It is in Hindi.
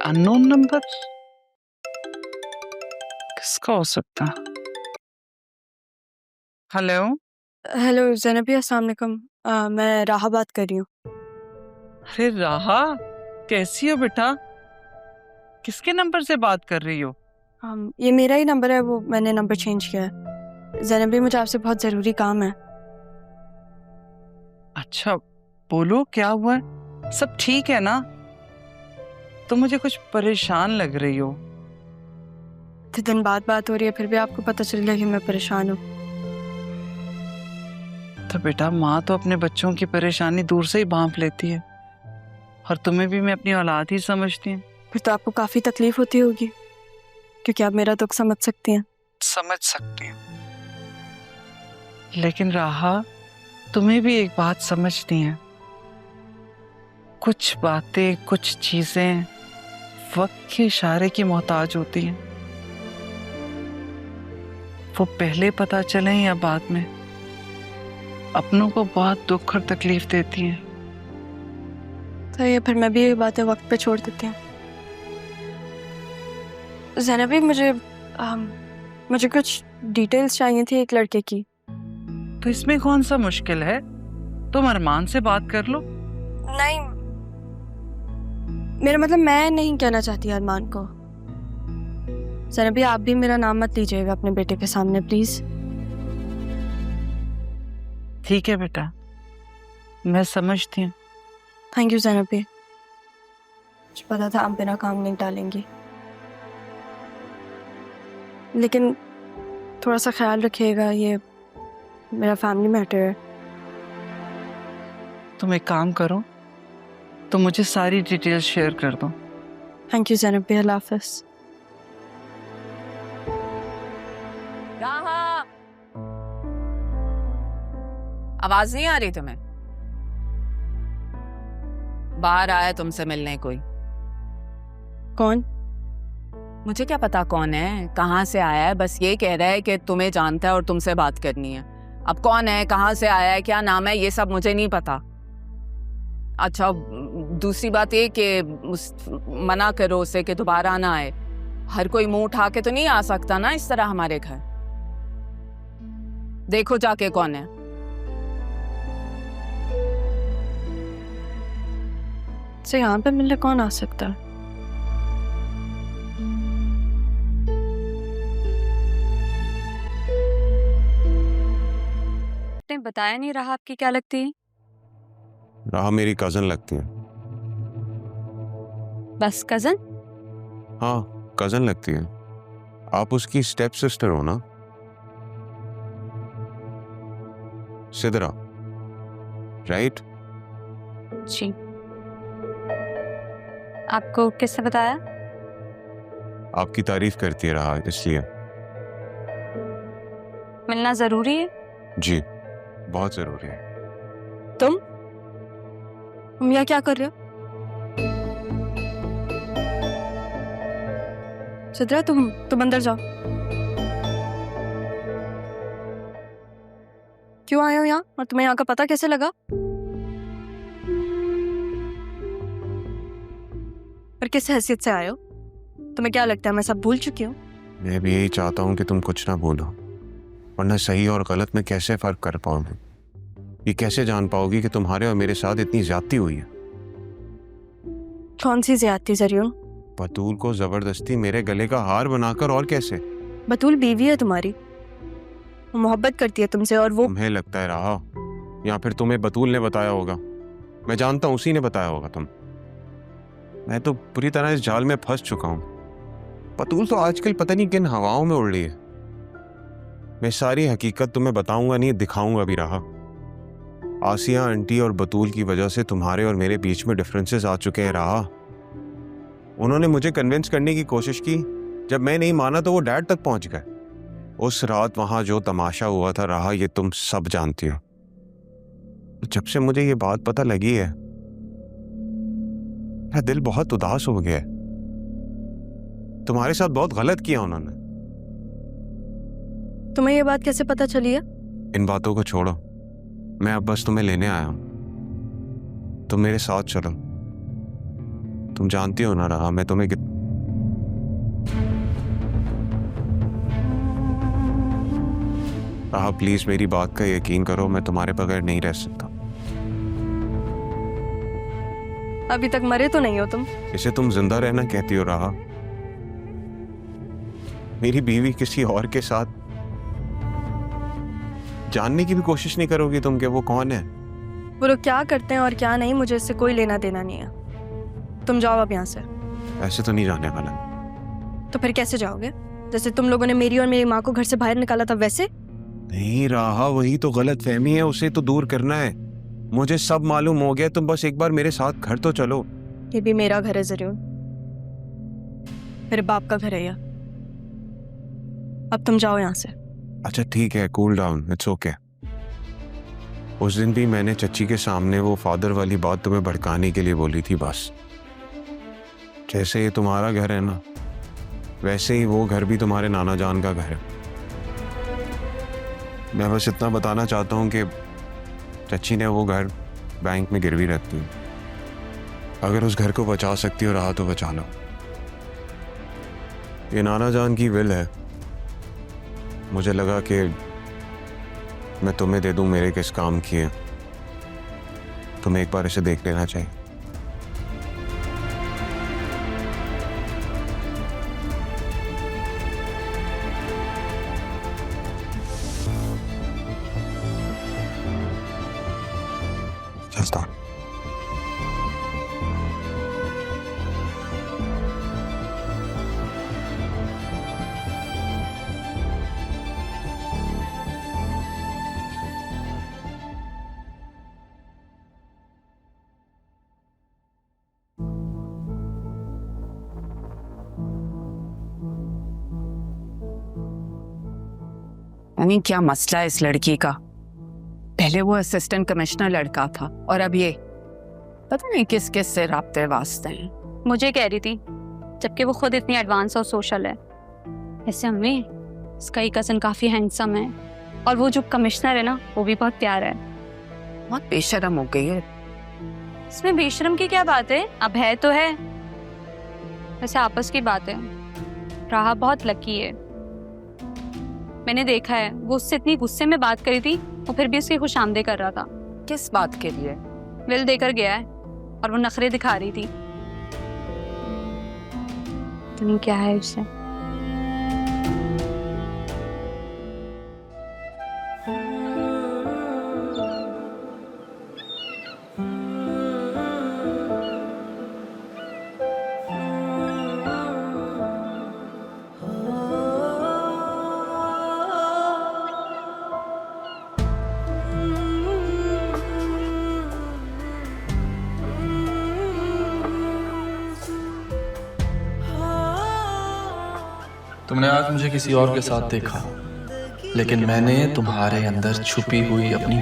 अननोन नंबर किसका हो सकता? हेलो। हेलो ज़ैनबी, अस्सलाम वालेकुम। मैं राहा बात कर रही हूँ। अरे राहा, कैसी हो बेटा? किसके नंबर से बात कर रही हो? ये मेरा ही नंबर है, वो मैंने नंबर चेंज किया है। ज़ैनबी, मुझे आपसे बहुत ज़रूरी काम है। अच्छा, बोलो क्या हुआ है? सब ठीक है ना? तुम मुझे कुछ परेशान लग रही हो। इतने दिन बाद बात हो रही है, फिर भी आपको पता चल गया कि मैं परेशान हूँ। तो बेटा, माँ तो अपने बच्चों की परेशानी दूर से ही भांप लेती है, और तुम्हें भी मैं अपनी औलाद ही समझती हूँ। फिर तो आपको काफ़ी तकलीफ होती होगी, क्योंकि आप मेरा दुख समझ सकती हैं। समझ सकती हूँ, लेकिन राहा, तुम्हें भी एक बात समझनी है। कुछ बातें, कुछ चीजें वक्त के इशारे की मोहताज होती हैं। वो पहले पता चले या बाद में, अपनों को बहुत दुख और तकलीफ देती हैं। तो ये फिर मैं भी ये बातें वक्त पे छोड़ देती हूँ। ज़ैनबी, मुझे कुछ डिटेल्स चाहिए थी एक लड़के की। तो इसमें कौन सा मुश्किल है? तुम अरमान से बात कर लो। नहीं, मेरा मतलब मैं नहीं कहना चाहती अरमान को। ज़ैनबी, आप भी मेरा नाम मत लीजिएगा अपने बेटे के सामने, प्लीज़। ठीक है बेटा, मैं समझती हूँ। थैंक यू ज़ैनबी, मुझे पता था आप बिना काम नहीं डालेंगी, लेकिन थोड़ा सा ख्याल रखिएगा, ये मेरा फैमिली मैटर है। तुम एक काम करो, तुम मुझे सारी डिटेल्स शेयर कर दो। थैंक यू ज़ैनबी, अल्लाह हाफ़िज़। राहा, आवाज नहीं आ रही तुम्हें? बाहर आया तुमसे मिलने कोई? कौन? मुझे क्या पता कौन है, कहाँ से आया है, बस ये कह रहा है कि तुम्हें जानता है और तुमसे बात करनी है। अब कौन है, कहाँ से आया है, क्या नाम है, ये सब मुझे नहीं पता। अच्छा, दूसरी बात ये कि मना करो उसे कि दोबारा ना आए। हर कोई मुंह उठा के तो नहीं आ सकता ना इस तरह हमारे घर। देखो जाके कौन है। से यहाँ पे मिलने कौन आ सकता है? आपने बताया नहीं, राहा आपकी क्या लगती है? राहा मेरी कजन लगती है। बस कजन? हाँ, कजन लगती है। आप उसकी स्टेप सिस्टर हो ना? सिदरा, राइट? जी। आपको किसने बताया? आपकी तारीफ करती है राहा, इसलिए। मिलना जरूरी है? जी, बहुत जरूरी है। तुम यहाँ क्या कर रहे हो? सिद्रा, तुम अंदर जाओ। क्यों आए हो यहाँ, और तुम्हें यहाँ का पता कैसे लगा? और किस हैसियत से आए हो? तुम्हें क्या लगता है मैं सब भूल चुकी हूँ? मैं भी यही चाहता हूँ कि तुम कुछ ना भूलो, वरना सही और गलत में कैसे फर्क कर पाओगे? ये कैसे जान पाओगी कि तुम्हारे और मेरे साथ इतनी ज्यादती हुई है? कौन सी ज्यादती जरियो? बतूल को जबरदस्ती मेरे गले का हार बनाकर, और कैसे? बतूल बीवी है तुम्हारी, वो मोहब्बत करती है तुमसे, और वो तुम्हें लगता है राहा, या फिर तुम्हें बतूल ने बताया होगा? मैं जानता हूं उसी ने बताया होगा। मैं तो पूरी तरह इस जाल में फंस चुका हूं। बतूल तो आजकल पता नहीं किन हवाओं में उड़ रही है। मैं सारी हकीकत तुम्हें बताऊंगा नहीं, दिखाऊंगा भी। राहा, आसिया आंटी और बतूल की वजह से तुम्हारे और मेरे बीच में डिफरेंसेस आ चुके हैं। राहा, उन्होंने मुझे कन्विंस करने की कोशिश की, जब मैं नहीं माना तो वो डैड तक पहुंच गए। उस रात वहां जो तमाशा हुआ था राहा, ये तुम सब जानती हो। जब से मुझे ये बात पता लगी है, मेरा दिल बहुत उदास हो गया है। तुम्हारे साथ बहुत गलत किया उन्होंने। तुम्हें ये बात कैसे पता चली है? इन बातों को छोड़ो, मैं अब बस तुम्हें लेने आया हूं। तुम मेरे साथ चलो। तुम जानती हो ना राहा, मैं तुम्हें राहा प्लीज मेरी बात का यकीन करो, मैं तुम्हारे बगैर नहीं रह सकता। अभी तक मरे तो नहीं हो तुम। इसे तुम जिंदा रहना कहती हो राहा? मेरी बीवी किसी और के साथ, जानने की भी कोशिश नहीं करोगी तुम कि वो कौन है? वो लोग क्या करते हैं और क्या नहीं, मुझे इससे कोई लेना देना नहीं है। तुम जाओ अब यहाँ से। ऐसे तो नहीं जाने वाला। तो फिर कैसे जाओगे? जैसे तुम लोगों ने मेरी और मेरी माँ को घर से बाहर निकाला था वैसे? नहीं राहा, वही तो गलत फहमी है, उसे तो दूर करना है। मुझे सब मालूम हो गया, तुम बस एक बार मेरे साथ घर तो चलो। ये भी मेरा घर है जरूर, मेरे बाप का घर है यह। अब तुम जाओ यहाँ से। अच्छा ठीक है, कूल डाउन, इट्स ओके। उस दिन भी मैंने चच्ची के सामने वो फादर वाली बात तुम्हें भड़काने के लिए बोली थी बस। जैसे ये तुम्हारा घर है ना, वैसे ही वो घर भी तुम्हारे नाना जान का घर है। मैं बस इतना बताना चाहता हूँ कि चच्ची ने वो घर बैंक में गिरवी रखती है। अगर उस घर को बचा सकती हो रहा तो बचा लो। ये नाना जान की विल है, मुझे लगा कि मैं तुम्हें दे दूं मेरे किस काम की है। तुम्हें एक बार इसे देख लेना चाहिए। चलता हूं। यानी क्या मसला है इस लड़की का? पहले वो असिस्टेंट कमिश्नर लड़का था और अब ये पता नहीं किस किस से राब्ते वास्ते हैं। मुझे कह रही थी, जबकि वो खुद इतनी एडवांस और सोशल है। ऐसे अम्मी, इसका एक कज़न काफ़ी हैंडसम है और वो जो कमिश्नर है ना, वो भी बहुत प्यारा है। बहुत बेशर्म हो गई है। इसमें बेशर्म की क्या बात है? अब है तो है। वैसे आपस की बात है, राहा बहुत लकी है। मैंने देखा है, वो उससे इतनी गुस्से में बात करी थी, वो फिर भी उसकी खुशामदी कर रहा था। किस बात के लिए? विल देकर गया है और वो नखरे दिखा रही थी। तुम क्या है उससे? तुमने आज मुझे किसी और के साथ देखा, लेकिन मैंने तुम्हारे अंदर छुपी हुई अपनी